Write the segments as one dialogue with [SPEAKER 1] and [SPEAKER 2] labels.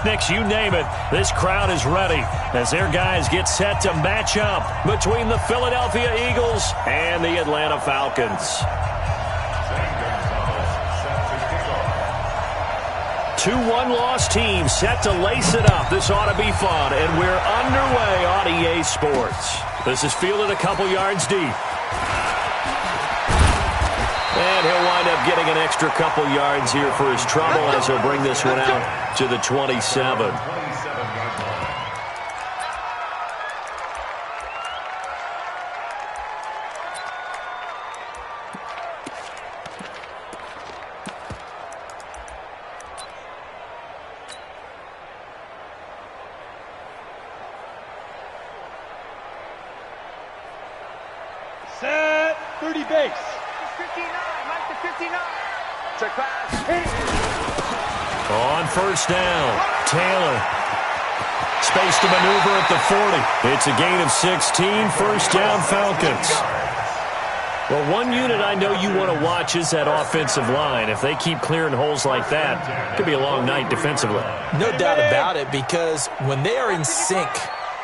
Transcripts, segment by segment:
[SPEAKER 1] picnics, you name it. This crowd is ready as their guys get set to match up between the Philadelphia Eagles and the Atlanta Falcons. 2-1 loss team set to lace it up. This ought to be fun, and we're underway on EA Sports. This is fielded a couple yards deep. And he'll wind up getting an extra couple yards here for his trouble as he'll bring this one out to the 27.
[SPEAKER 2] Set 30 base.
[SPEAKER 3] 59, Mike to 59. Check pass.
[SPEAKER 1] On first down, Taylor. Space to maneuver at the 40. It's a gain of 16, first down Falcons. Well, one unit I know you want to watch is that offensive line. If they keep clearing holes like that, it could be a long night defensively.
[SPEAKER 4] No doubt about it, because when they are in sync,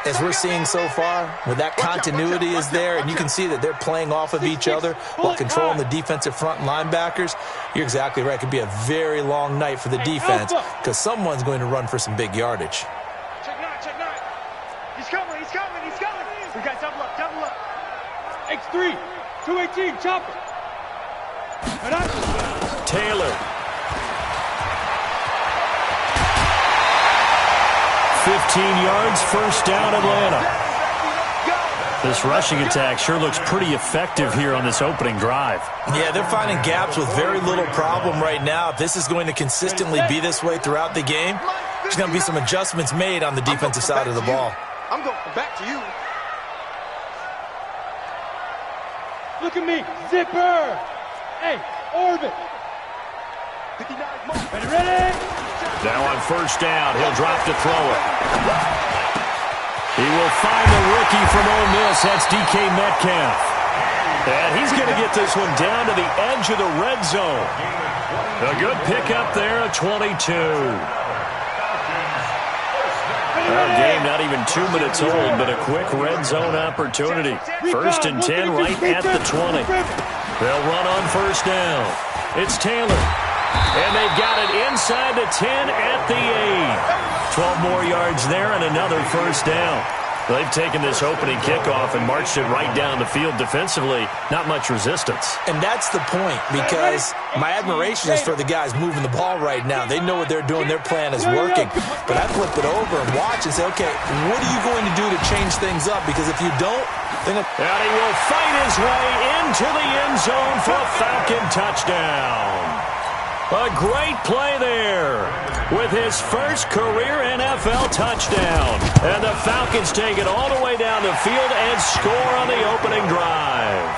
[SPEAKER 4] as we're seeing so far, where that continuity is there, and you can see that they're playing off of each other while controlling the defensive front linebackers, you're exactly right. It could be a very long night for the defense because someone's going to run for some big yardage.
[SPEAKER 3] Check nine. He's coming. We got double up.
[SPEAKER 2] X3, 218, chopper.
[SPEAKER 1] Taylor. 15 yards, first down Atlanta. This rushing attack sure looks pretty effective here on this opening drive.
[SPEAKER 4] Yeah, they're finding gaps with very little problem right now. If this is going to consistently be this way throughout the game, there's going to be some adjustments made on the defensive side of the ball.
[SPEAKER 3] I'm going back to you.
[SPEAKER 2] Look at me, zipper. Hey, orbit.
[SPEAKER 3] 59,
[SPEAKER 2] Ready?
[SPEAKER 1] Now on first down, he'll drop to throw it. He will find the rookie from Ole Miss. That's DK Metcalf. And he's going to get this one down to the edge of the red zone. A good pickup there, a 22. Our game not even 2 minutes old, but a quick red zone opportunity. First and 10 right at the 20. They'll run on first down. It's Taylor. And they've got it inside the 10 at the 8. 12 more yards there and another first down. They've taken this opening kickoff and marched it right down the field defensively. Not much resistance.
[SPEAKER 4] And that's the point, because my admiration is for the guys moving the ball right now. They know what they're doing. Their plan is working. But I flip it over and watch and say, okay, what are you going to do to change things up? Because if you don't, then...
[SPEAKER 1] And he will fight his way into the end zone for a Falcon touchdown. A great play there with his first career NFL touchdown. And the Falcons take it all the way down the field and score on the opening drive.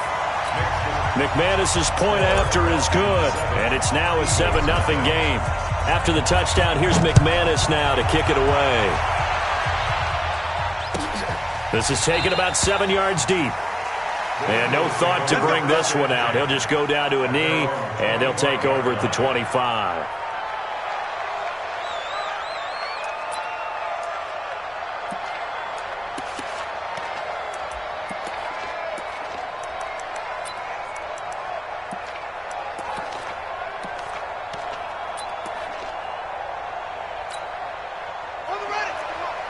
[SPEAKER 1] McManus's point after is good, and it's now a 7-0 game. After the touchdown, here's McManus now to kick it away. This is taken about 7 yards deep. And no thought to bring this one out. He'll just go down to a knee, and they'll take over at the 25.
[SPEAKER 3] On the ready.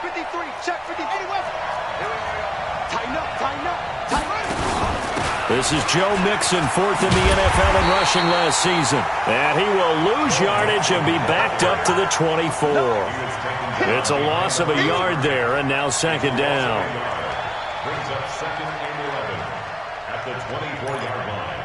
[SPEAKER 3] 53, check 50. Tighten up.
[SPEAKER 1] This is Joe Mixon, fourth in the NFL in rushing last season. And he will lose yardage and be backed up to the 24. It's a loss of a yard there, and now second down.
[SPEAKER 5] Brings up second and 11 at the 24-yard line.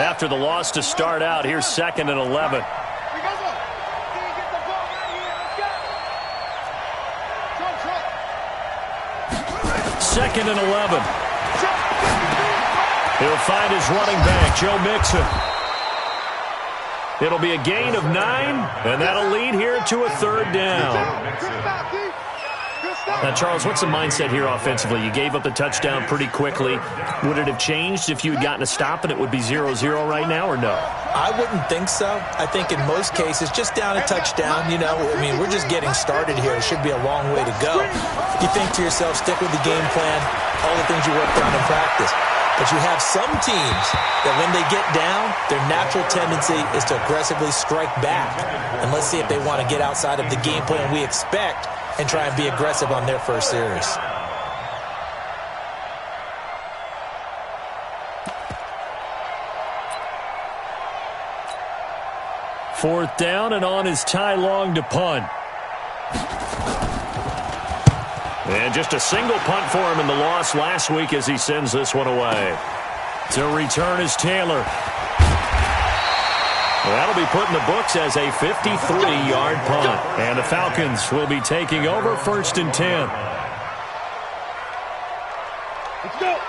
[SPEAKER 1] After the loss to start out, here's second and 11. Second and 11. He'll find his running back, Joe Mixon. It'll be a gain of 9, and that'll lead here to a third down. Now, Charles, what's the mindset here offensively? You gave up the touchdown pretty quickly. Would it have changed if you had gotten a stop and it would be 0-0 right now, or no?
[SPEAKER 4] I wouldn't think so. I think in most cases, just down a touchdown, I mean, we're just getting started here. It should be a long way to go. You think to yourself, stick with the game plan, all the things you worked on in practice. But you have some teams that when they get down, their natural tendency is to aggressively strike back. And let's see if they want to get outside of the game plan we expect and try and be aggressive on their first series.
[SPEAKER 1] Fourth down, and on is Ty Long to punt. And just a single punt for him in the loss last week as he sends this one away. To return is Taylor. That'll be put in the books as a 53-yard punt. And the Falcons will be taking over 1st and 10.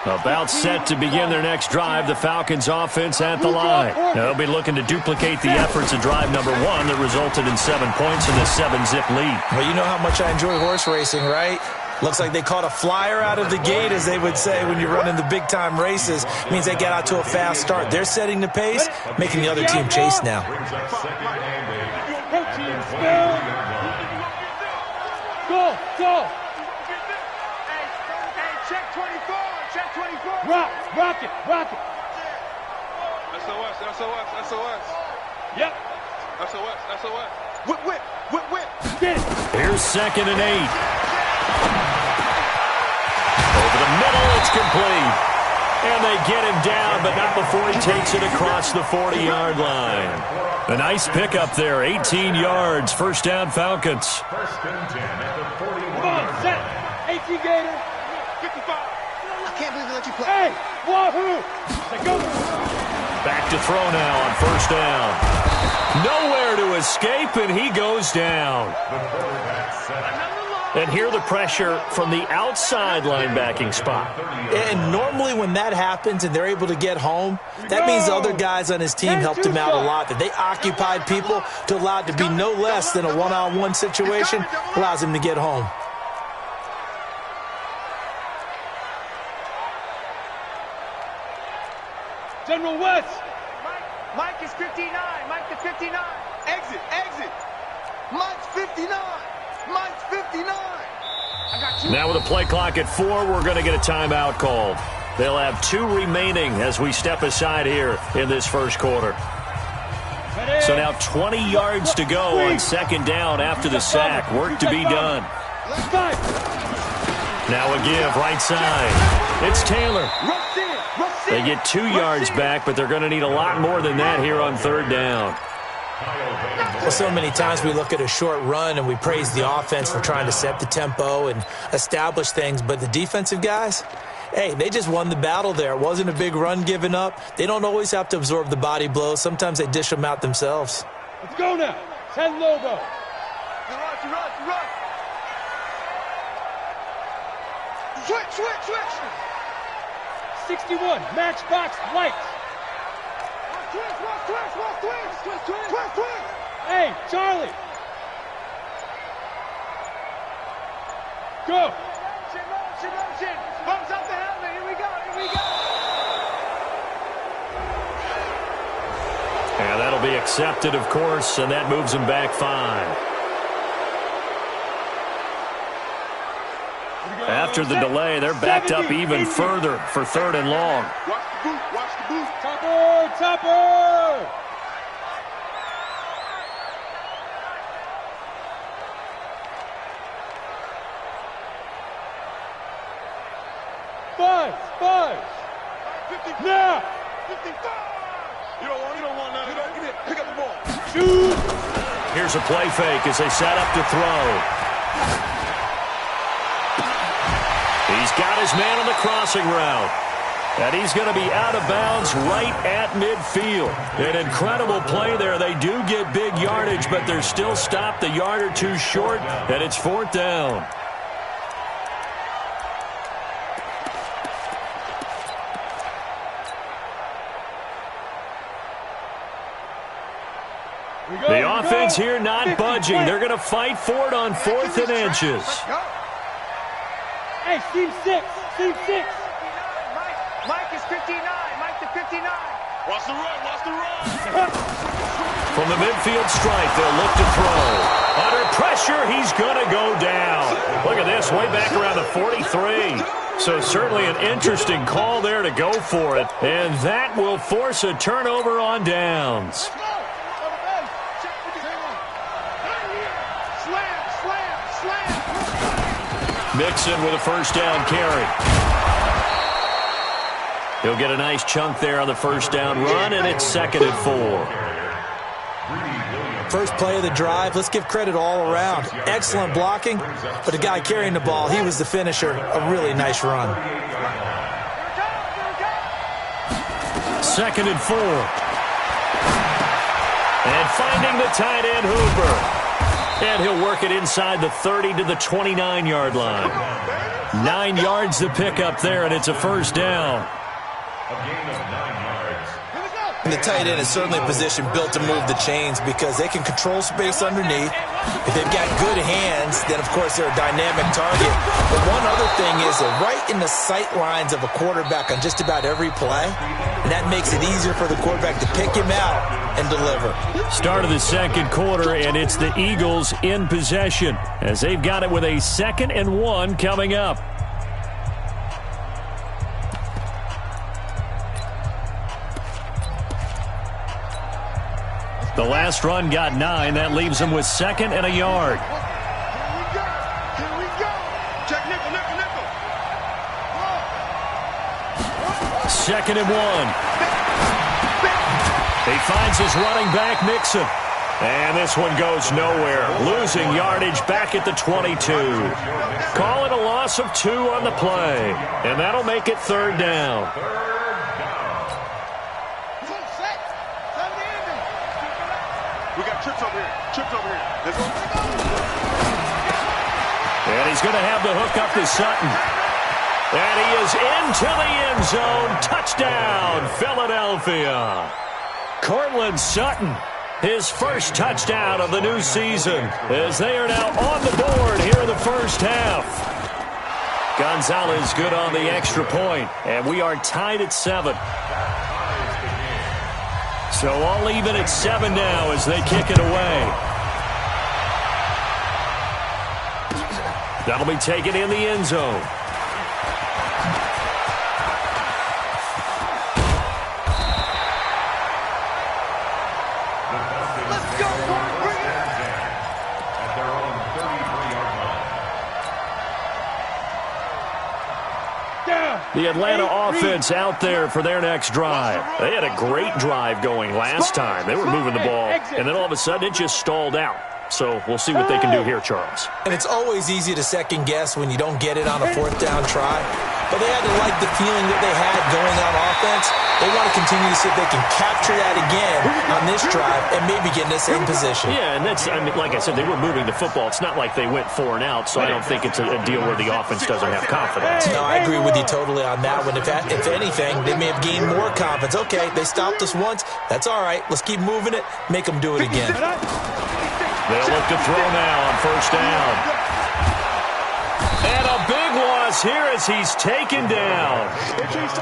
[SPEAKER 1] About set to begin their next drive, the Falcons offense at the line. They'll be looking to duplicate the efforts of drive number 1 that resulted in 7 points in the 7-zip lead.
[SPEAKER 4] Well, you know how much I enjoy horse racing, right? Looks like they caught a flyer out of the gate, as they would say when you're running the big-time races. It means they get out to a fast start. They're setting the pace, making the other team chase now.
[SPEAKER 2] Go.
[SPEAKER 3] Check 24. Check 24.
[SPEAKER 2] Rock it.
[SPEAKER 3] SOS.
[SPEAKER 2] Yep.
[SPEAKER 3] SOS. Whip.
[SPEAKER 2] Get it.
[SPEAKER 1] Here's 2nd and 8. Over the middle, it's complete. And they get him down, but not before he takes it across the 40-yard line. A nice pickup there, 18 yards. First down, Falcons.
[SPEAKER 5] 1st and 10 at the 41.
[SPEAKER 2] Come on, set. 18 Gator.
[SPEAKER 3] 55.
[SPEAKER 6] I can't believe they let you play.
[SPEAKER 2] Hey, wahoo. Let's go.
[SPEAKER 1] Back to throw now on 1st down. Nowhere to escape, and he goes down. And here the pressure from the outside linebacking spot.
[SPEAKER 4] And normally when that happens and they're able to get home, that means the other guys on his team helped him out a lot. That they occupied people to allow it to be no less than a one-on-one situation allows him to get home.
[SPEAKER 2] General West.
[SPEAKER 3] Mike is 59. Mike to 59.
[SPEAKER 6] Exit. Mike's 59. Mike's 59. I got you.
[SPEAKER 1] Now with a play clock at 4, we're going to get a timeout called. They'll have 2 remaining as we step aside here in this first quarter. So now 20 yards to go on 2nd down after the sack. Work to be done. Now a give right side. It's Taylor. They get 2 yards back, but they're going to need a lot more than that here on 3rd down.
[SPEAKER 4] Well, so many times we look at a short run and we praise the offense for trying to set the tempo and establish things, but the defensive guys, hey, they just won the battle there. It wasn't a big run given up. They don't always have to absorb the body blows. Sometimes they dish them out themselves.
[SPEAKER 2] Let's go now. 10 logo.
[SPEAKER 6] You run. Switch.
[SPEAKER 2] 61, matchbox lights.
[SPEAKER 6] Twist.
[SPEAKER 2] Hey, Charlie. Go.
[SPEAKER 3] Motion. Bumps up the helmet. Here we go.
[SPEAKER 1] And that'll be accepted, of course, and that moves them back 5. After the delay, they're backed up even further for 3rd and long.
[SPEAKER 3] Watch the boot.
[SPEAKER 2] Topper. 5. Now.
[SPEAKER 3] 55. You don't want none of that. Get it. Pick up the ball.
[SPEAKER 2] Shoot.
[SPEAKER 1] Here's a play fake as they set up to throw. He's got his man on the crossing route. And he's going to be out of bounds right at midfield. An incredible play there. They do get big yardage, but they're still stopped a yard or 2 short, and it's 4th down.
[SPEAKER 2] The
[SPEAKER 1] offense here not budging. They're going to fight for it on 4th and inches.
[SPEAKER 2] Hey, team 6. Team 6.
[SPEAKER 3] Mike is 59. Mike to 59.
[SPEAKER 6] Watch the run. Watch the run.
[SPEAKER 1] From the midfield stripe, they'll look to throw. Under pressure, he's going to go down. Look at this, way back around the 43. So certainly an interesting call there to go for it. And that will force a turnover on downs. Mixon with a first down carry. He'll get a nice chunk there on the first down run, and it's 2nd and 4.
[SPEAKER 4] First play of the drive, let's give credit all around. Excellent blocking, but the guy carrying the ball, he was the finisher. A really nice run.
[SPEAKER 1] 2nd and 4. And finding the tight end, Hooper. And he'll work it inside the 30 to the 29-yard line. 9 yards to pick up there, and it's a first down.
[SPEAKER 5] A gain of 9 yards.
[SPEAKER 4] And the tight end is certainly a position built to move the chains because they can control space underneath. If they've got good hands, then, of course, they're a dynamic target. But one other thing is they're right in the sight lines of a quarterback on just about every play, and that makes it easier for the quarterback to pick him out and deliver.
[SPEAKER 1] Start of the second quarter, and it's the Eagles in possession as they've got it with a 2nd and 1 coming up. The last run got 9. That leaves them with 2nd and a yard.
[SPEAKER 6] Here we go. Check nickel, nickel, nickel.
[SPEAKER 1] 2nd and 1. He finds his running back, Mixon. And this one goes nowhere. Losing yardage back at the 22. Call it a loss of 2 on the play. And that'll make it 3rd down.
[SPEAKER 6] We got trips over here. Trips over here. Let's go.
[SPEAKER 1] And he's going to have the hook up to Sutton. And he is into the end zone. Touchdown, Philadelphia. Cortland Sutton, his first touchdown of the new season, as they are now on the board here in the first half. Gonzalez good on the extra point, and we are tied at 7. So all even at 7 now as they kick it away. That'll be taken in the end zone.
[SPEAKER 6] Let's go, bring it.
[SPEAKER 5] At their own 33-yard line.
[SPEAKER 2] Down.
[SPEAKER 1] The Atlanta offense out there for their next drive. They had a great drive going last time. They were moving the ball, and then all of a sudden it just stalled out. So we'll see what they can do here, Charles.
[SPEAKER 4] And it's always easy to second guess when you don't get it on a 4th down try. But they had to like the feeling that they had going on offense. They want to continue to see if they can capture that again on this drive and maybe get in the same position.
[SPEAKER 1] Yeah, and that's, I mean, like I said, they were moving the football. It's not like they went 4 and out, so I don't think it's a deal where the offense doesn't have confidence.
[SPEAKER 4] No, I agree with you totally on that one. If anything, they may have gained more confidence. Okay, they stopped us once. That's all right. Let's keep moving it. Make them do it again.
[SPEAKER 1] They'll look to throw now on first down. And a big loss here as he's taken down.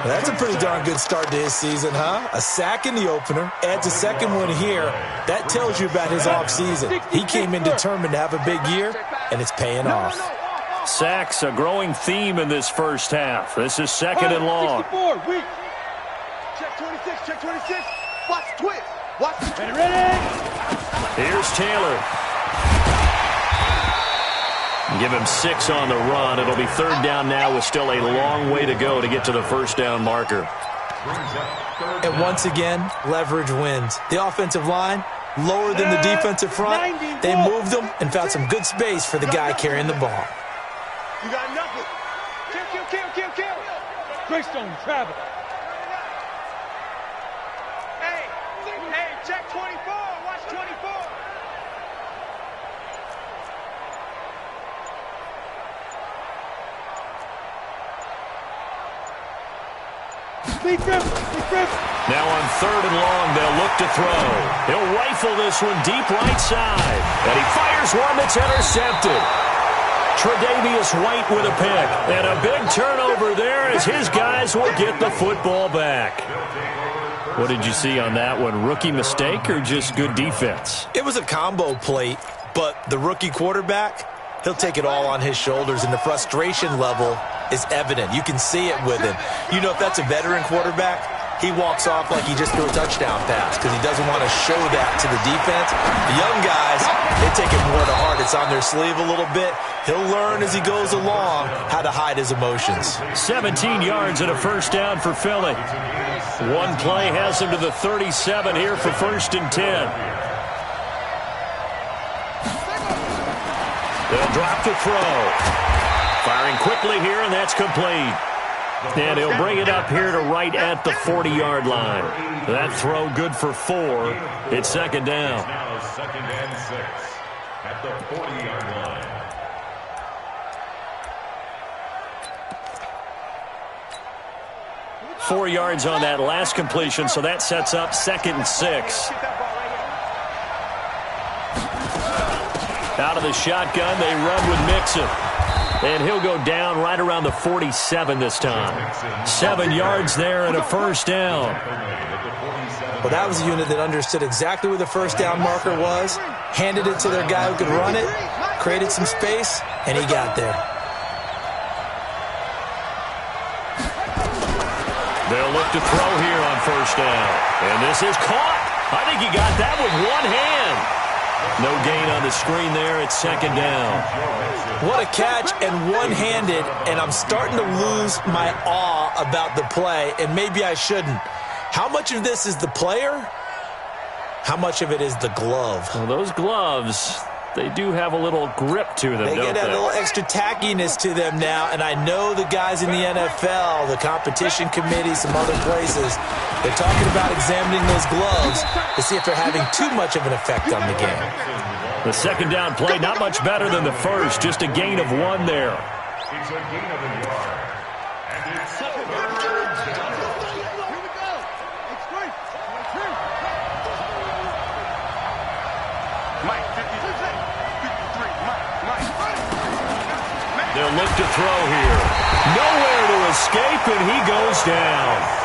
[SPEAKER 4] That's a pretty darn good start to his season, huh? A sack in the opener, adds a second one here. That tells you about his offseason. He came in determined to have a big year, and it's paying off.
[SPEAKER 1] Sacks, a growing theme in this first half. This is 2nd and long.
[SPEAKER 2] 64, weak.
[SPEAKER 6] Check 26, check 26. Watch the twist. Watch the
[SPEAKER 2] Ready, ready.
[SPEAKER 1] Here's Taylor. Give him 6 on the run. It'll be 3rd down now with still a long way to go to get to the first down marker.
[SPEAKER 4] And once again, leverage wins. The offensive line, lower than the defensive front. They moved them and found some good space for the guy carrying the ball.
[SPEAKER 6] You got nothing. Kill.
[SPEAKER 2] Greystone, Travis.
[SPEAKER 3] Hey, check 24. Watch 24.
[SPEAKER 2] Big grip.
[SPEAKER 1] Now on 3rd and long, they'll look to throw. He'll rifle this one deep right side. And he fires one that's intercepted. Tre'Davious White with a pick. And a big turnover there as his guys will get the football back. What did you see on that one? Rookie mistake or just good defense?
[SPEAKER 4] It was a combo plate, but the rookie quarterback, he'll take it all on his shoulders, and the frustration level is evident. You can see it with him. You know, if that's a veteran quarterback, he walks off like he just threw a touchdown pass because he doesn't want to show that to the defense. The young guys, they take it more to heart. It's on their sleeve a little bit. He'll learn as he goes along how to hide his emotions.
[SPEAKER 1] 17 yards and a first down for Philly. One play has him to the 37 here for 1st and 10. They'll drop to throw. Firing quickly here, and that's complete. And he'll bring it up here to right at the 40-yard line. That throw good for 4. It's 2nd down.
[SPEAKER 5] Now 2nd and 6 at the 40-yard line.
[SPEAKER 1] Four yards on that last completion, so that sets up 2nd and 6. Out of the shotgun, they run with Mixon. And he'll go down right around the 47 this time. 7 yards there and a first down.
[SPEAKER 4] Well, that was a unit that understood exactly where the first down marker was, handed it to their guy who could run it, created some space, and he got there.
[SPEAKER 1] They'll look to throw here on first down. And this is caught. I think he got that with one hand. No gain on the screen there. It's 2nd down.
[SPEAKER 4] What a catch, and one-handed, and I'm starting to lose my awe about the play, and maybe I shouldn't. How much of this is the player? How much of it is the glove?
[SPEAKER 1] Well, those gloves, they do have a little grip to them,
[SPEAKER 4] They
[SPEAKER 1] don't
[SPEAKER 4] get a
[SPEAKER 1] they?
[SPEAKER 4] little extra tackiness to them now, and I know the guys in the NFL, the competition committee, some other places, they're talking about examining those gloves to see if they're having too much of an effect on the game.
[SPEAKER 1] The 2nd down play, not much better than the first, just a gain of 1 there.
[SPEAKER 5] It's a gain of a yard. And it's 3rd down.
[SPEAKER 6] Here we go. It's great.
[SPEAKER 3] Mike, 53, Mike.
[SPEAKER 1] They'll look to throw here. Nowhere to escape, and he goes down.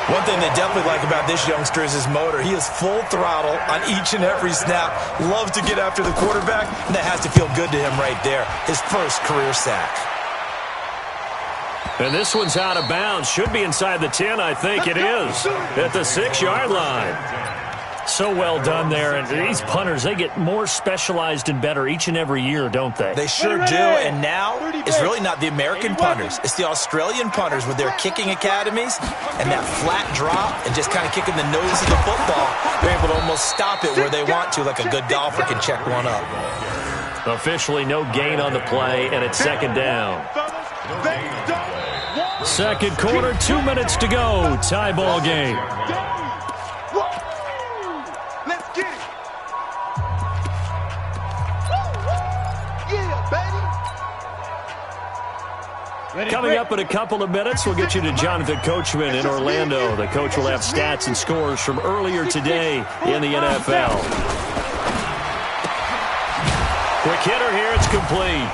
[SPEAKER 4] One thing they definitely like about this youngster is his motor. He is full throttle on each and every snap. Loves to get after the quarterback, and that has to feel good to him right there. His first career sack.
[SPEAKER 1] And this one's out of bounds. Should be inside the 10, I think it is. At the 6-yard line. So well done there. And these punters, they get more specialized and better each and every year, don't they?
[SPEAKER 4] They sure do. And now it's really not the American punters. It's the Australian punters with their kicking academies and that flat drop and just kind of kicking the nose of the football. They're able to almost stop it where they want to, like a good golfer can check one up.
[SPEAKER 1] Officially no gain on the play, and it's 2nd down. Second quarter, 2 minutes to go. Tie ball game.
[SPEAKER 6] Let's get it. Yeah, baby.
[SPEAKER 1] Coming up in a couple of minutes, we'll get you to Jonathan Coachman in Orlando. The coach will have stats and scores from earlier today in the NFL. Quick hitter here, it's complete.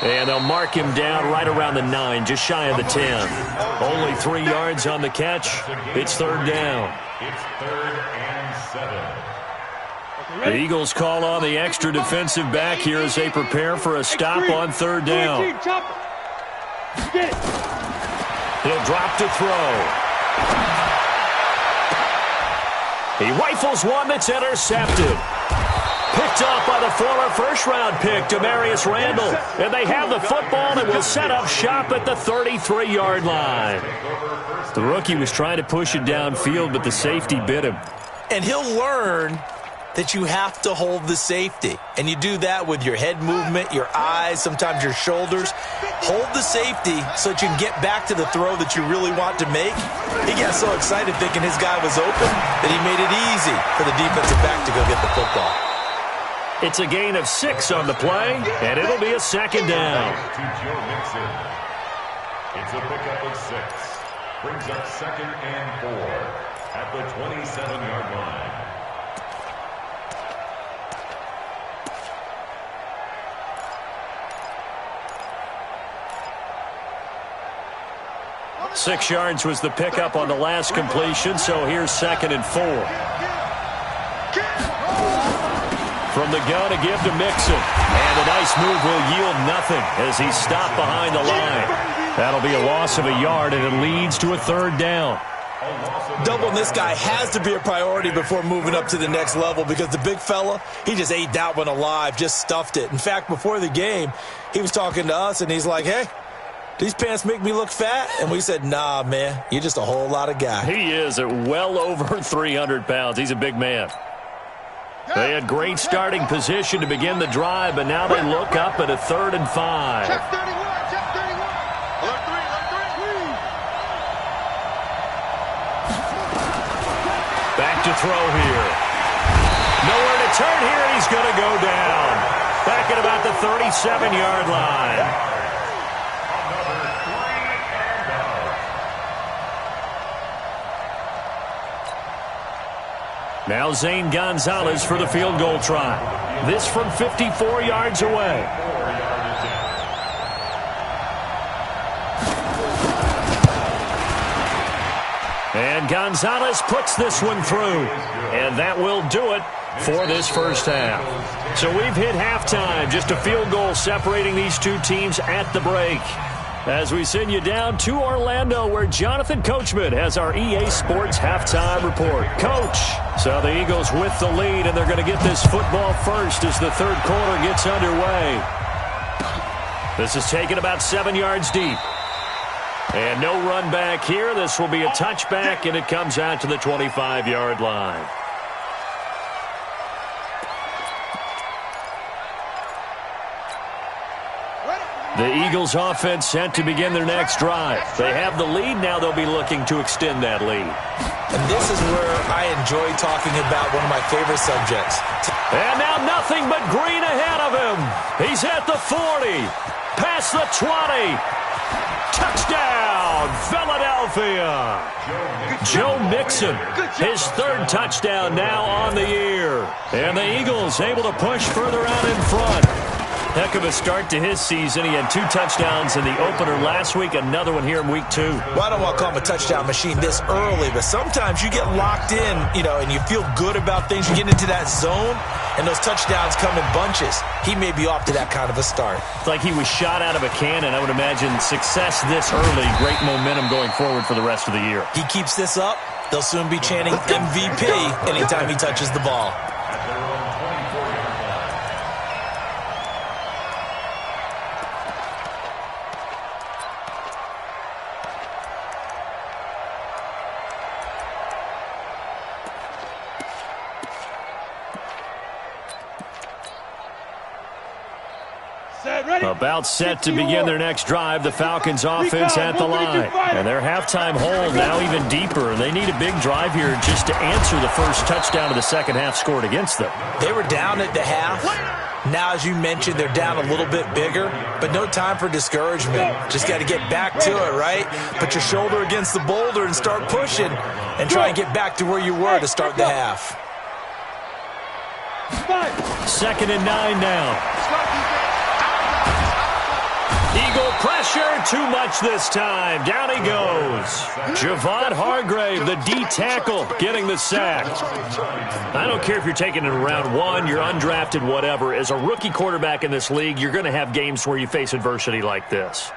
[SPEAKER 1] And they'll mark him down right around the 9, just shy of the 10. Only 3 yards on the catch. It's 3rd down.
[SPEAKER 5] It's 3rd and 7.
[SPEAKER 1] The Eagles call on the extra defensive back here as they prepare for a stop on 3rd down. He'll drop to throw. He rifles one that's intercepted. Picked off by the former first-round pick, Demarius Randall. And they have the football and will set up shop at the 33-yard line. The rookie was trying to push it downfield, but the safety bit him.
[SPEAKER 4] And he'll learn that you have to hold the safety. And you do that with your head movement, your eyes, sometimes your shoulders. Hold the safety so that you can get back to the throw that you really want to make. He got so excited thinking his guy was open that he made it easy for the defensive back to go get the football.
[SPEAKER 1] It's a gain of 6 on the play, and it'll be a 2nd down.
[SPEAKER 5] To Joe Mixon. It's a pickup of 6. Brings up 2nd and 4 at the 27-yard line.
[SPEAKER 1] 6 yards was the pickup on the last completion, so here's 2nd and 4. From the gun, a give to Mixon. And a nice move will yield nothing as he's stopped behind the line. That'll be a loss of a yard, and it leads to a 3rd down.
[SPEAKER 4] Doubling this guy has to be a priority before moving up to the next level because the big fella, he just ate that one alive, just stuffed it. In fact, before the game, he was talking to us, and he's like, hey, these pants make me look fat? And we said, nah, man, you're just a whole lot of guy.
[SPEAKER 1] He is at well over 300 pounds. He's a big man. They had great starting position to begin the drive, but now they look up at a 3rd and 5.
[SPEAKER 6] Check 31, check 31. Alert 3, alert 3.
[SPEAKER 1] Back to throw here. Nowhere to turn here, and he's going to go down. Back at about the 37-yard line. Now Zane Gonzalez for the field goal try. This from 54 yards away. And Gonzalez puts this one through. And that will do it for this first half. So we've hit halftime. Just a field goal separating these two teams at the break. As we send you down to Orlando, where Jonathan Coachman has our EA Sports halftime report. Coach, so the Eagles with the lead, and they're going to get this football first as the 3rd quarter gets underway. This is taken about 7 yards deep. And no run back here. This will be a touchback, and it comes out to the 25-yard line. The Eagles offense set to begin their next drive. They have the lead. Now they'll be looking to extend that lead.
[SPEAKER 4] And this is where I enjoy talking about one of my favorite subjects.
[SPEAKER 1] And now nothing but green ahead of him. He's at the 40. Past the 20. Touchdown, Philadelphia. Joe Mixon, his 3rd touchdown now on the year. And the Eagles able to push further out in front. Heck of a start to his season. He had 2 touchdowns in the opener last week, another one here in week 2.
[SPEAKER 4] Well, I don't want to call him a touchdown machine this early, but sometimes you get locked in, and you feel good about things. You get into that zone, and those touchdowns come in bunches. He may be off to that kind of a start.
[SPEAKER 1] It's like he was shot out of a cannon. I would imagine success this early, great momentum going forward for the rest of the year.
[SPEAKER 4] He keeps this up, they'll soon be chanting MVP anytime he touches the ball.
[SPEAKER 1] About set to begin their next drive, the Falcons offense at the line. And their halftime hold now even deeper. They need a big drive here just to answer the first touchdown of the second half scored against them.
[SPEAKER 4] They were down at the half. Now, as you mentioned, they're down a little bit bigger, but no time for discouragement. Just got to get back to it, right? Put your shoulder against the boulder and start pushing and try and get back to where you were to start the half.
[SPEAKER 1] 2nd and 9 now. Eagle pressure, too much this time. Down he goes. Javon Hargrave, the D tackle, getting the sack. I don't care if you're taking it in round 1, you're undrafted, whatever. As a rookie quarterback in this league, you're going to have games where you face adversity like this.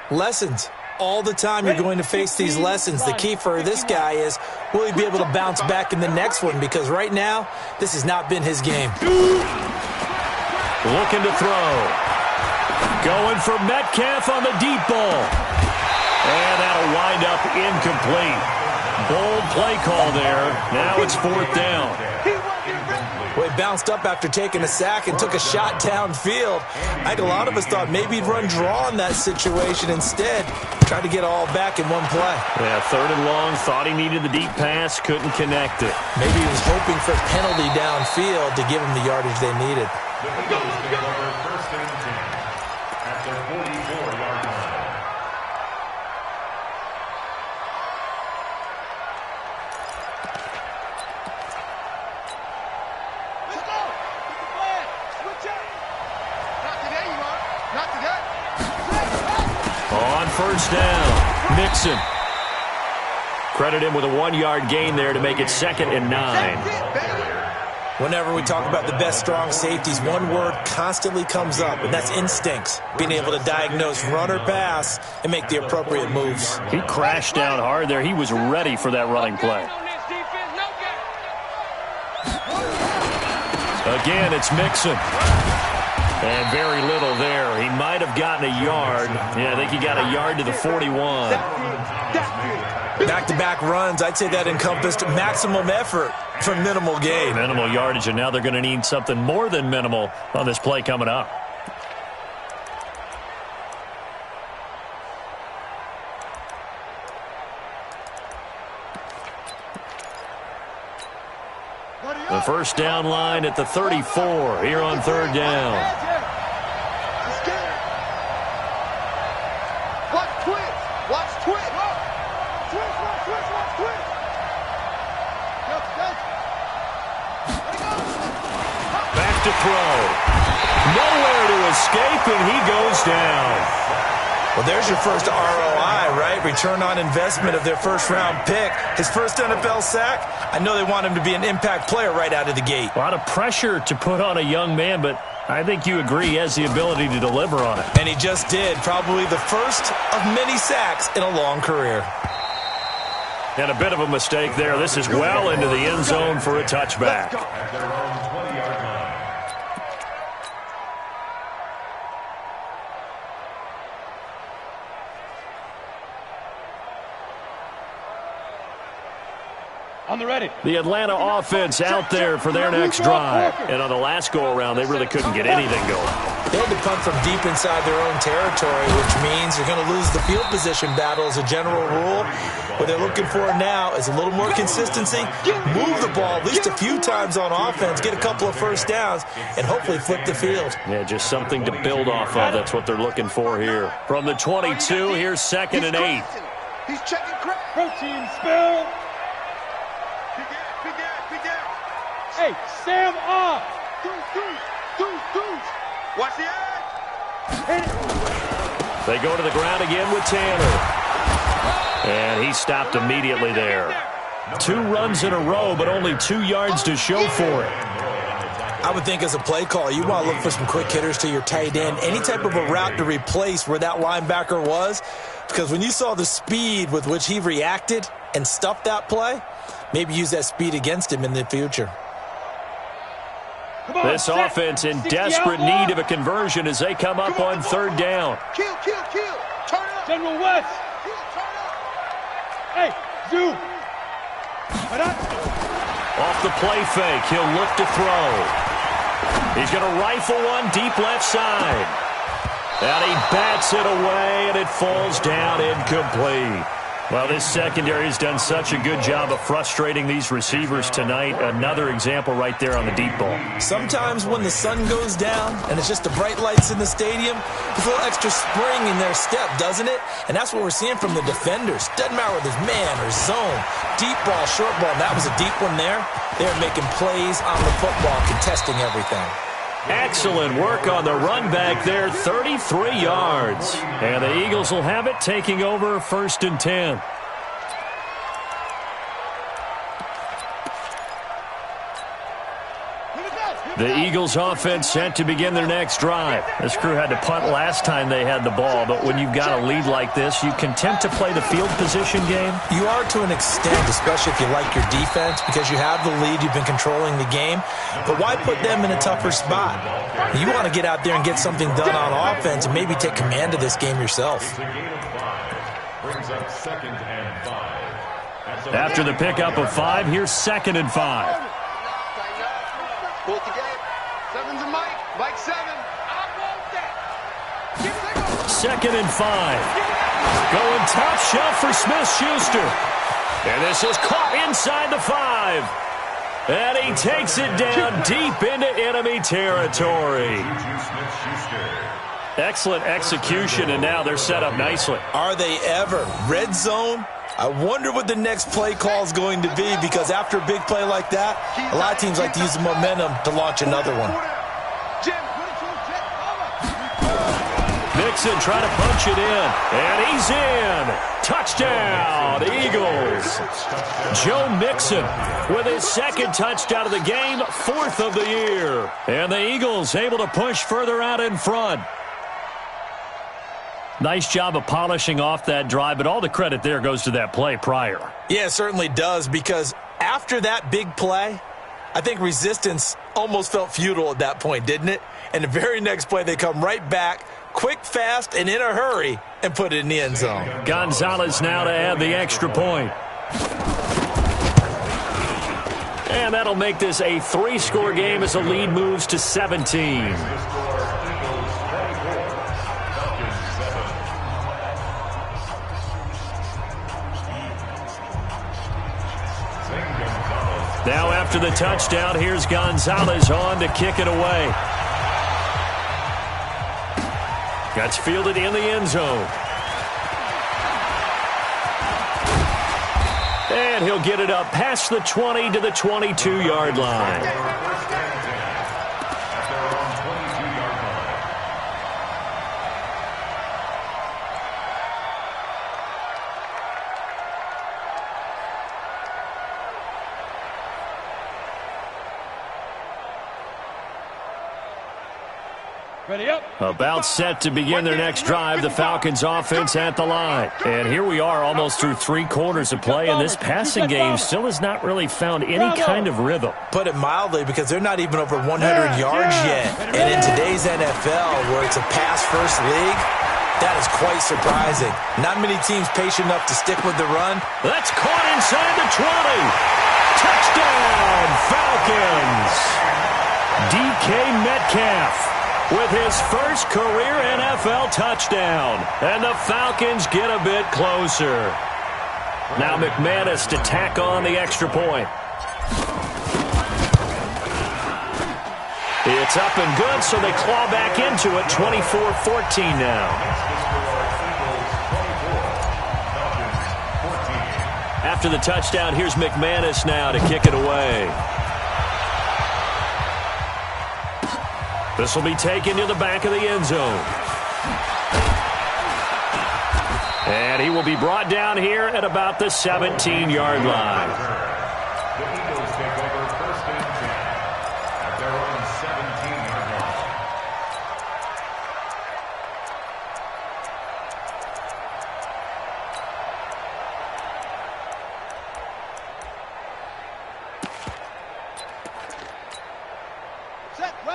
[SPEAKER 4] Lessons. All the time you're going to face these lessons. The key for this guy is, will he be able to bounce back in the next one? Because right now, this has not been his game.
[SPEAKER 1] Looking to throw. Going for Metcalf on the deep ball. And that'll wind up incomplete. Bold play call there. Now it's 4th down.
[SPEAKER 4] Well, he bounced up after taking a sack and took a shot downfield. I think a lot of us thought maybe he'd run draw in that situation instead. Tried to get all back in one play.
[SPEAKER 1] Yeah, 3rd and long. Thought he needed the deep pass. Couldn't connect it.
[SPEAKER 4] Maybe he was hoping for a penalty downfield to give him the yardage they needed.
[SPEAKER 1] On 1st down, Mixon Credit him with a 1-yard gain there to make it 2nd and 9.
[SPEAKER 4] Whenever we talk about the best strong safeties, one word constantly comes up, and that's instincts. Being able to diagnose run or pass and make the appropriate moves.
[SPEAKER 1] He crashed down hard there. He was ready for that running play. Again, it's Mixon. And very little there. He might have gotten a yard. Yeah, I think he got a yard to the 41.
[SPEAKER 4] Back-to-back runs, I'd say that encompassed maximum effort for minimal gain.
[SPEAKER 1] Minimal yardage, and now they're going to need something more than minimal on this play coming up. The first down line at the 34 here on 3rd down.
[SPEAKER 6] Watch twist. Watch twist.
[SPEAKER 1] Back to throw. Nowhere to escape, and he goes down.
[SPEAKER 4] Well, there's your first ROI, right? Return on investment of their first-round pick. His first NFL sack. I know they want him to be an impact player right out of the gate.
[SPEAKER 1] A lot of pressure to put on a young man, but I think you agree he has the ability to deliver on it.
[SPEAKER 4] And he just did. Probably the first of many sacks in a long career.
[SPEAKER 1] And a bit of a mistake there. This is well into the end zone for a touchback.
[SPEAKER 5] At their own 20-yard line.
[SPEAKER 2] On the ready.
[SPEAKER 1] The Atlanta offense out there for their next drive. And on the last go-around, they really couldn't get anything going.
[SPEAKER 4] They had to punt from deep inside their own territory, which means you're going to lose the field position battle as a general rule. What they're looking for now is a little more consistency, move the ball at least a few times on offense, get a couple of first downs, and hopefully flip the field.
[SPEAKER 1] Yeah, just something to build off of. That's what they're looking for here. From the 22, here's 2nd and 8.
[SPEAKER 6] He's checking crap.
[SPEAKER 2] Protein spill. Hey, Sam off.
[SPEAKER 6] Watch the edge.
[SPEAKER 1] They go to the ground again with Tanner. And he stopped immediately there. 2 runs in a row, but only 2 yards to show for it.
[SPEAKER 4] I would think as a play call, you want to look for some quick hitters to your tight end. Any type of a route to replace where that linebacker was. Because when you saw the speed with which he reacted and stuffed that play, maybe use that speed against him in the future.
[SPEAKER 1] This offense in desperate need of a conversion as they come up on 3rd down.
[SPEAKER 6] Kill. Turn up.
[SPEAKER 2] General West.
[SPEAKER 6] Turn up.
[SPEAKER 2] Hey, zoom.
[SPEAKER 1] Off the play fake, he'll look to throw. He's going to rifle one deep left side. And he bats it away, and it falls down incomplete. Well, this secondary has done such a good job of frustrating these receivers tonight. Another example right there on the deep ball.
[SPEAKER 4] Sometimes when the sun goes down and it's just the bright lights in the stadium, there's a little extra spring in their step, doesn't it? And that's what we're seeing from the defenders. Doesn't matter whether it's man or zone, deep ball, short ball. And that was a deep one there. They're making plays on the football, contesting everything.
[SPEAKER 1] Excellent work on the run back there, 33 yards. And the Eagles will have it, taking over 1st and 10. The Eagles offense set to begin their next drive. This crew had to punt last time they had the ball, but when you've got a lead like this, you content to play the field position game?
[SPEAKER 4] You are to an extent, especially if you like your defense, because you have the lead, you've been controlling the game. But why put them in a tougher spot? You want to get out there and get something done on offense and maybe take command of this game yourself.
[SPEAKER 5] Brings up 2nd and 5.
[SPEAKER 1] After the pickup of 5, here's 2nd and 5.
[SPEAKER 6] Pull it together. 7's a Mike. Mike 7. I want that.
[SPEAKER 1] 2nd and 5. Going top shelf for Smith-Schuster. And this is caught inside the 5. And he takes it down deep into enemy territory. Excellent execution, and now they're set up nicely.
[SPEAKER 4] Are they ever? Red zone? I wonder what the next play call is going to be, because after a big play like that, a lot of teams like to use the momentum to launch another one.
[SPEAKER 1] Mixon trying to punch it in, and he's in. Touchdown, Eagles. Joe Mixon with his second touchdown of the game, 4th of the year. And the Eagles able to push further out in front. Nice job of polishing off that drive, but all the credit there goes to that play prior.
[SPEAKER 4] Yeah, it certainly does, because after that big play, I think resistance almost felt futile at that point, didn't it? And the very next play, they come right back, quick, fast, and in a hurry, and put it in the end zone.
[SPEAKER 1] Gonzalez now to add the extra point. And that'll make this a 3-score game as the lead moves to 17. Now after the touchdown, here's Gonzalez on to kick it away. Gets fielded in the end zone. And he'll get it up past the 20 to the 22-yard line.
[SPEAKER 2] Ready up.
[SPEAKER 1] About set to begin their next drive, the Falcons offense at the line. And here we are almost through 3 quarters of play, and this passing game still has not really found any kind of rhythm.
[SPEAKER 4] Put it mildly, because they're not even over 100 yards yet. And in today's NFL, where it's a pass-first league, that is quite surprising. Not many teams patient enough to stick with the run.
[SPEAKER 1] That's caught inside the 20. Touchdown, Falcons. DK Metcalf with his first career NFL touchdown. And the Falcons get a bit closer. Now McManus to tack on the extra point. It's up and good, so they claw back into it, 24-14 now. After the touchdown, here's McManus now to kick it away. This will be taken to the back of the end zone. And he will be brought down here at about the 17-yard line.
[SPEAKER 5] The Eagles take over 1st and 10 at their own 17-yard line.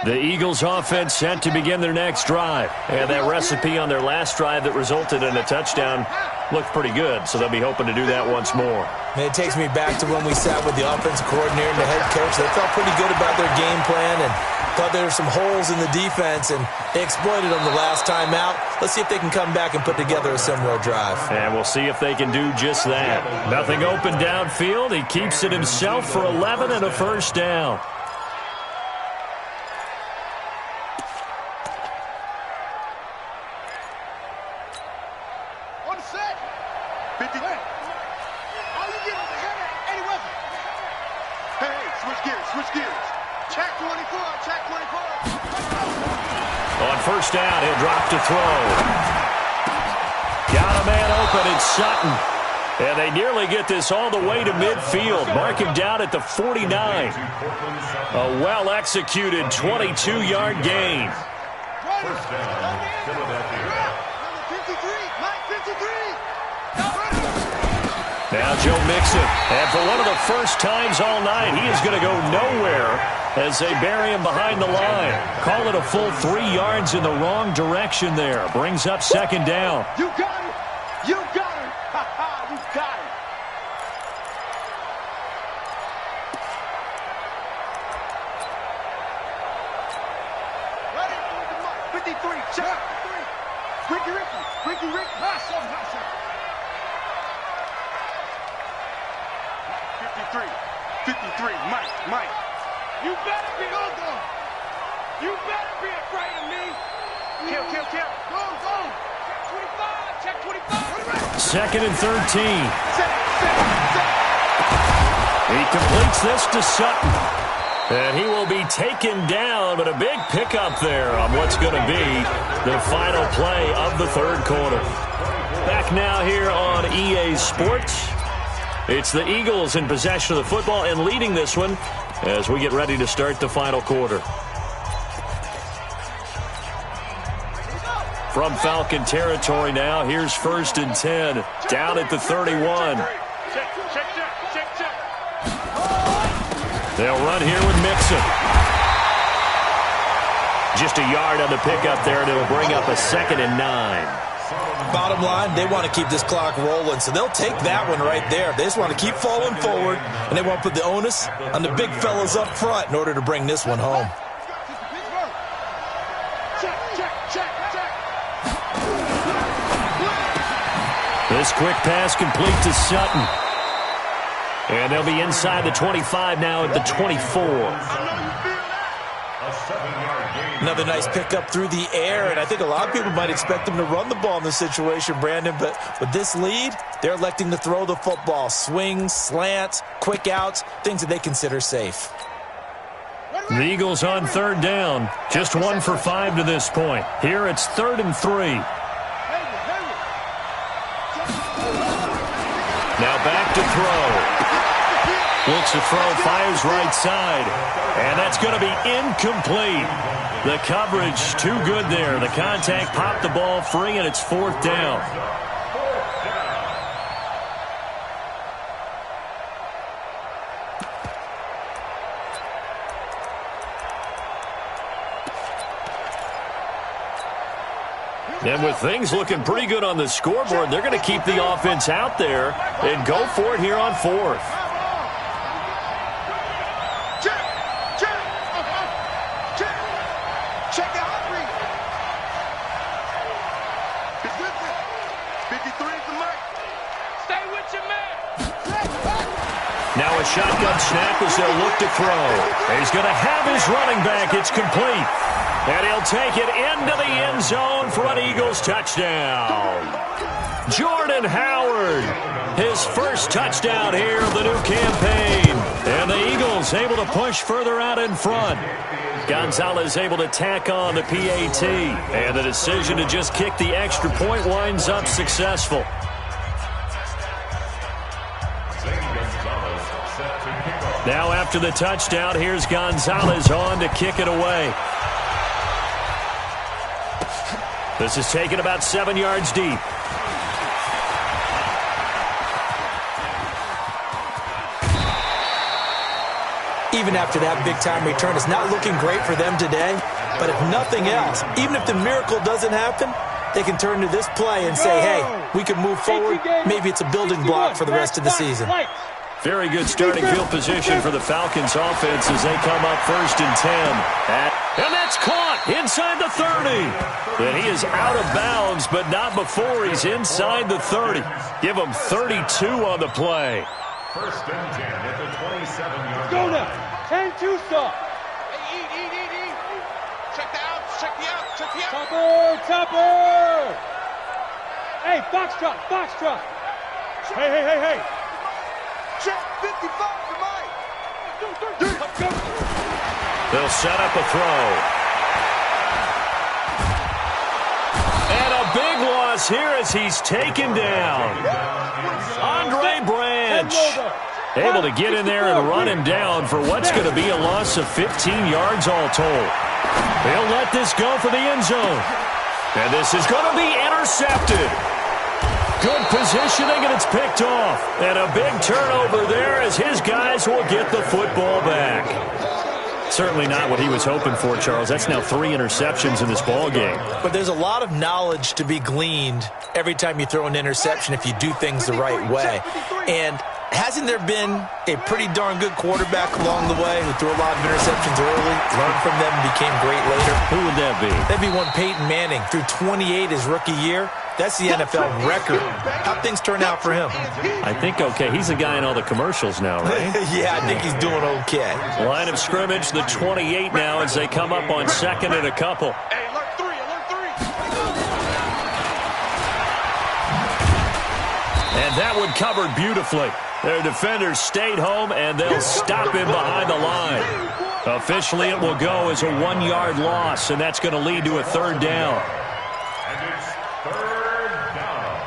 [SPEAKER 1] The Eagles offense set to begin their next drive. And that recipe on their last drive that resulted in a touchdown looked pretty good, so they'll be hoping to do that once more.
[SPEAKER 4] And it takes me back to when we sat with the offensive coordinator and the head coach. They felt pretty good about their game plan and thought there were some holes in the defense, and they exploited them the last time out. Let's see if they can come back and put together a similar drive.
[SPEAKER 1] And we'll see if they can do just that. Nothing open downfield. He keeps it himself for 11 and a first down. First down, he'll drop to throw. Got a man open, it's Sutton. And they nearly get this all the way to midfield. Mark him down at the 49. A well-executed 22-yard gain.
[SPEAKER 5] First down, Philadelphia.
[SPEAKER 1] Now Joe Mixon. And for one of the first times all night, he is going to go nowhere as they bury him behind the line. Call it a full 3 yards in the wrong direction there. Brings up second down.
[SPEAKER 3] You got it. You got it. Ha-ha, you got it. Ready? 53. Check. Ricky. 53. Mike. You better be You better be afraid of me. Kill. Go. Check 25.
[SPEAKER 1] Second and 13. He completes this to Sutton. And he will be taken down, but a big pickup there on what's going to be the final play of the third quarter. Back now here on EA Sports. It's the Eagles in possession of the football and leading this one as we get ready to start the final quarter. From Falcon territory now, here's 1st and 10, down at the 31. They'll run here with Mixon. Just a yard on the pickup there, and it'll bring up a 2nd and 9.
[SPEAKER 4] Bottom line, they want to keep this clock rolling, so they'll take that one right there. They just want to keep falling forward, and they want to put the onus on the big fellas up front in order to bring this one home.
[SPEAKER 1] This quick pass complete to Sutton. And they'll be inside the 25 now at the 24.
[SPEAKER 4] Another nice pickup through the air, and I think a lot of people might expect them to run the ball in this situation, Brandon, but with this lead, they're electing to throw the football. Swings, slants, quick outs, things that they consider safe.
[SPEAKER 1] The Eagles on 3rd down. Just 1 for 5 to this point. Here it's 3rd and 3. Now back to throw. Looks to throw, fires right side. And that's going to be incomplete. The coverage too good there. The contact popped the ball free, and it's 4th down. And with things looking pretty good on the scoreboard, they're going to keep the offense out there and go for it here on 4th.
[SPEAKER 6] Check the hot read. He's with it. 53 is the mark. Stay with your man.
[SPEAKER 1] Now a shotgun snap as they'll look to throw. He's going to have his running back. It's complete. And he'll take it into the end zone for an Eagles touchdown. Jordan Howard, his first touchdown here of the new campaign. And the Eagles able to push further out in front. Gonzalez able to tack on the PAT. And the decision to just kick the extra point winds up successful. Now after the touchdown, here's Gonzalez on to kick it away. This is taken about 7 yards deep.
[SPEAKER 4] Even after that big-time return, it's not looking great for them today. But if nothing else, even if the miracle doesn't happen, they can turn to this play and say, hey, we can move forward. Maybe it's a building block for the rest of the season.
[SPEAKER 1] Very good starting field position for the Falcons offense as they come up 1st and 10. And that's caught inside the 30. And he is out of bounds, but not before he's inside the 30. Give him 32 on the play.
[SPEAKER 5] 1st and 10 at the 27-yard line.
[SPEAKER 2] Go now. 10-2 stop.
[SPEAKER 6] Hey, eat. Check the outs. Check the outs. Check the outs.
[SPEAKER 2] Topper. Hey, foxtrot. Hey.
[SPEAKER 6] Check 55 to Mike.
[SPEAKER 1] They'll set up a throw. And a big loss here as he's taken down. Andre Branch able to get in there and run him down for what's going to be a loss of 15 yards all told. They'll let this go for the end zone. And this is going to be intercepted. Good positioning, and it's picked off. And a big turnover there as his guys will get the football back. Certainly not what he was hoping for, Charles. That's now 3 interceptions in this ball game.
[SPEAKER 4] But there's a lot of knowledge to be gleaned every time you throw an interception if you do things the right way. And hasn't there been a pretty darn good quarterback along the way who threw a lot of interceptions early, learned from them, and became great later?
[SPEAKER 1] Who would that be?
[SPEAKER 4] That'd be one Peyton Manning. Threw 28 his rookie year. That's the NFL record. How'd things turn out for him?
[SPEAKER 1] I think okay. He's the guy in all the commercials now, right?
[SPEAKER 4] Yeah, I think he's doing okay.
[SPEAKER 1] Line of scrimmage, the 28 now as they come up on 2nd and a couple.
[SPEAKER 6] Hey, alert 3.
[SPEAKER 1] And that one covered beautifully. Their defenders stayed home, and they'll stop him behind the line. Officially, it will go as a 1-yard loss, and that's going to lead to a 3rd down.
[SPEAKER 5] And it's 3rd down.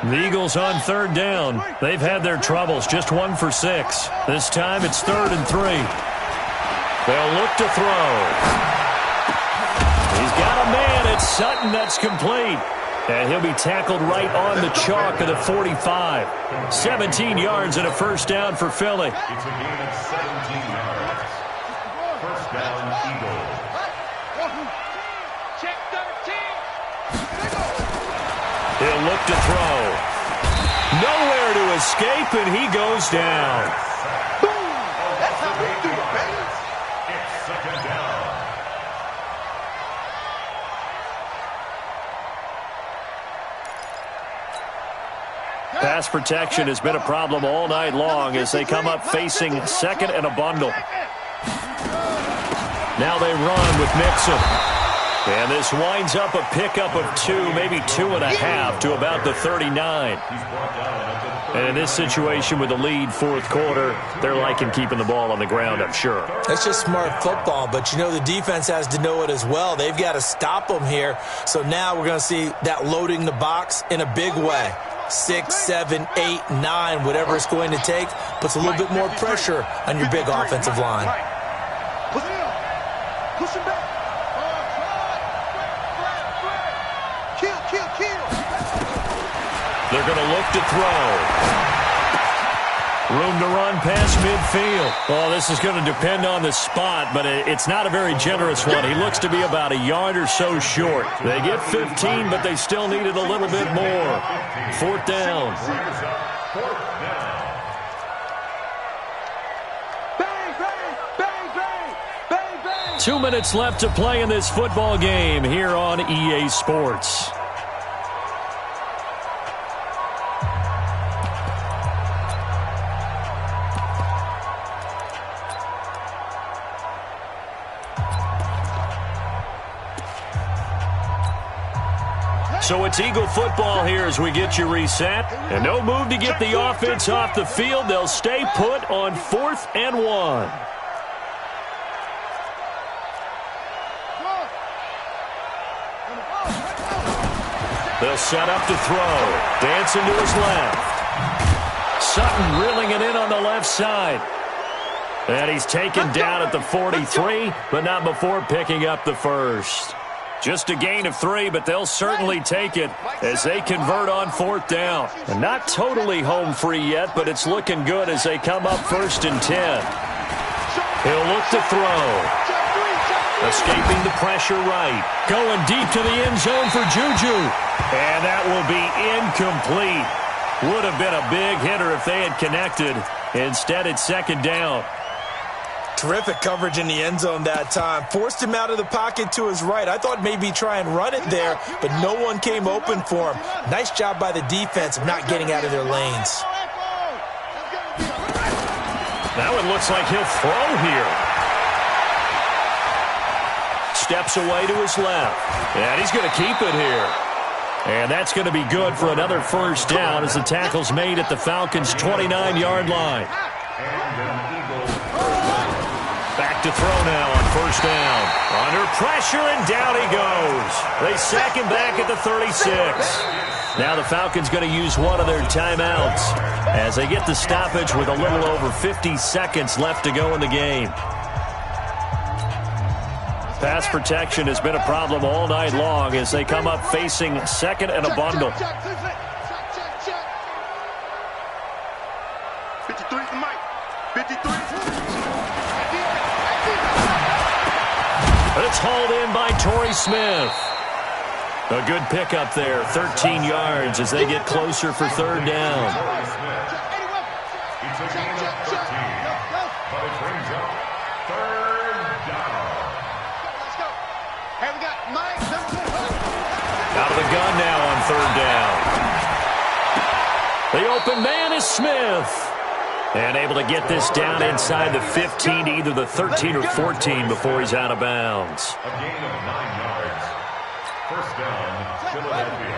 [SPEAKER 1] The Eagles on 3rd down. They've had their troubles, just 1 for 6. This time it's 3rd and 3. They'll look to throw. He's got a man. It's Sutton that's complete. And he'll be tackled right on the chalk of the 45. 17 yards and a first down for Philly.
[SPEAKER 5] It's a gain of 17 yards. First down, Eagles.
[SPEAKER 3] Check 13.
[SPEAKER 1] He'll look to throw. Nowhere to escape, and he goes down.
[SPEAKER 6] Boom! That's how we do it, baby.
[SPEAKER 5] It's 2nd down.
[SPEAKER 1] Pass protection has been a problem all night long as they come up facing 2nd and a bundle. Now they run with Mixon. And this winds up a pickup of 2, maybe 2.5 to about the 39. And in this situation with the lead 4th quarter, they're liking keeping the ball on the ground, I'm sure.
[SPEAKER 4] That's just smart football, but you know the defense has to know it as well. They've got to stop them here. So now we're going to see that loading the box in a big way. 6, 7, 8, 9, whatever it's going to take, puts a little bit more pressure on your big offensive line.
[SPEAKER 6] Push him back. Kill.
[SPEAKER 1] They're going to look to throw. Room to run past midfield. Well, this is going to depend on the spot, but it's not a very generous one. He looks to be about a yard or so short. They get 15, but they still needed a little bit more. 4th down.
[SPEAKER 6] Bang, bang, bang, bang, bang, bang.
[SPEAKER 1] 2 minutes left to play in this football game here on EA Sports. So it's Eagle football here as we get you reset. And no move to get the offense off the field. They'll stay put on 4th and 1. They'll set up to throw. Dancing to his left. Sutton reeling it in on the left side. And he's taken down at the 43, but not before picking up the first. Just a gain of 3, but they'll certainly take it as they convert on 4th down. And not totally home free yet, but it's looking good as they come up 1st and 10. He'll look to throw. Escaping the pressure right. Going deep to the end zone for Juju. And that will be incomplete. Would have been a big hitter if they had connected. Instead, it's 2nd down.
[SPEAKER 4] Terrific coverage in the end zone that time. Forced him out of the pocket to his right. I thought maybe try and run it there, but no one came open for him. Nice job by the defense of not getting out of their lanes.
[SPEAKER 1] Now it looks like he'll throw here. Steps away to his left. And he's going to keep it here. And that's going to be good for another first down as the tackle's made at the Falcons' 29-yard line. Back to throw now on 1st down. Under pressure, and down he goes. They sack him back at the 36. Now the Falcons going to use one of their timeouts as they get the stoppage with a little over 50 seconds left to go in the game. Pass protection has been a problem all night long as they come up facing 2nd and a bundle.
[SPEAKER 6] 53 to Mike. 53.
[SPEAKER 1] But it's hauled in by Torrey Smith. A good pickup there, 13 yards as they get closer for 3rd down.
[SPEAKER 5] It's a gain of 13, but it brings up 3rd down.
[SPEAKER 6] Let's go. Hey, we got Mike.
[SPEAKER 1] Out of the gun now on 3rd down. The open man is Smith. And able to get this down inside the 15 to either the 13 or 14 before he's out of bounds.
[SPEAKER 5] A gain of 9 yards. First down, Philadelphia.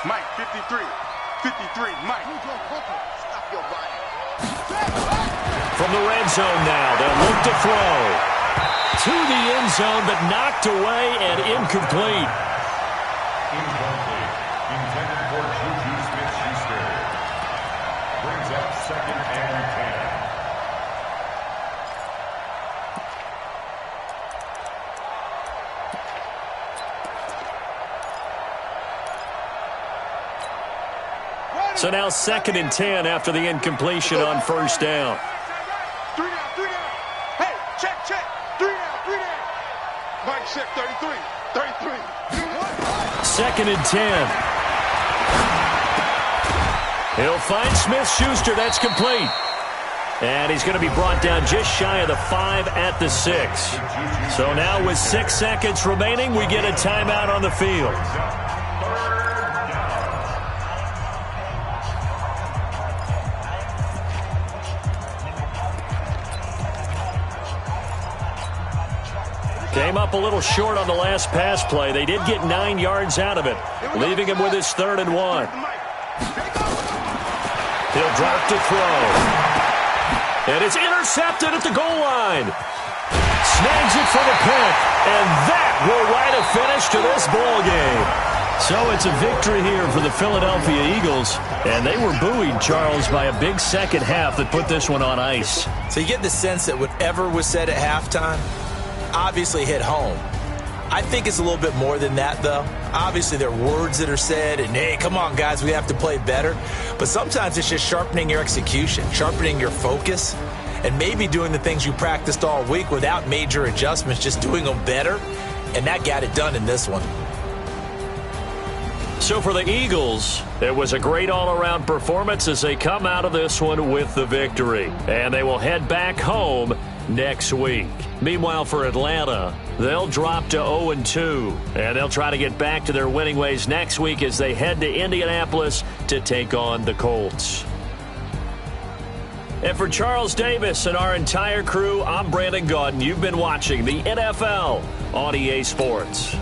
[SPEAKER 6] Mike, 53. 53, Mike. Stop your body.
[SPEAKER 1] From the red zone now, they'll look to throw. To the end zone, but knocked away and incomplete.
[SPEAKER 5] Incomplete. Intended for Juju Smith-Schuster. Brings up 2nd and 10.
[SPEAKER 1] So now 2nd and 10 after the incompletion on first down.
[SPEAKER 6] 3 down, 3 down. Hey, check. 3 down. Mike, check, 33.
[SPEAKER 1] 2nd and 10. He'll find Smith-Schuster. That's complete. And he's going to be brought down just shy of the 5 at the 6. So now with 6 seconds remaining, we get a timeout on the field. Came up a little short on the last pass play. They did get 9 yards out of it, leaving him with his 3rd and 1. He'll drop to throw. And it's intercepted at the goal line. Snags it for the pick. And that will write a finish to this ball game. So it's a victory here for the Philadelphia Eagles. And they were buoyed, Charles, by a big second half that put this one on ice.
[SPEAKER 4] So you get the sense that whatever was said at halftime obviously hit home. I think it's a little bit more than that, though. Obviously, there are words that are said, and, hey, come on, guys, we have to play better. But sometimes it's just sharpening your execution, sharpening your focus, and maybe doing the things you practiced all week without major adjustments, just doing them better, and that got it done in this one.
[SPEAKER 1] So for the Eagles, it was a great all-around performance as they come out of this one with the victory. And they will head back home next week. Meanwhile, for Atlanta, they'll drop to 0-2, and they'll try to get back to their winning ways next week as they head to Indianapolis to take on the Colts. And for Charles Davis and our entire crew, I'm Brandon Gaudin. You've been watching the NFL on EA Sports.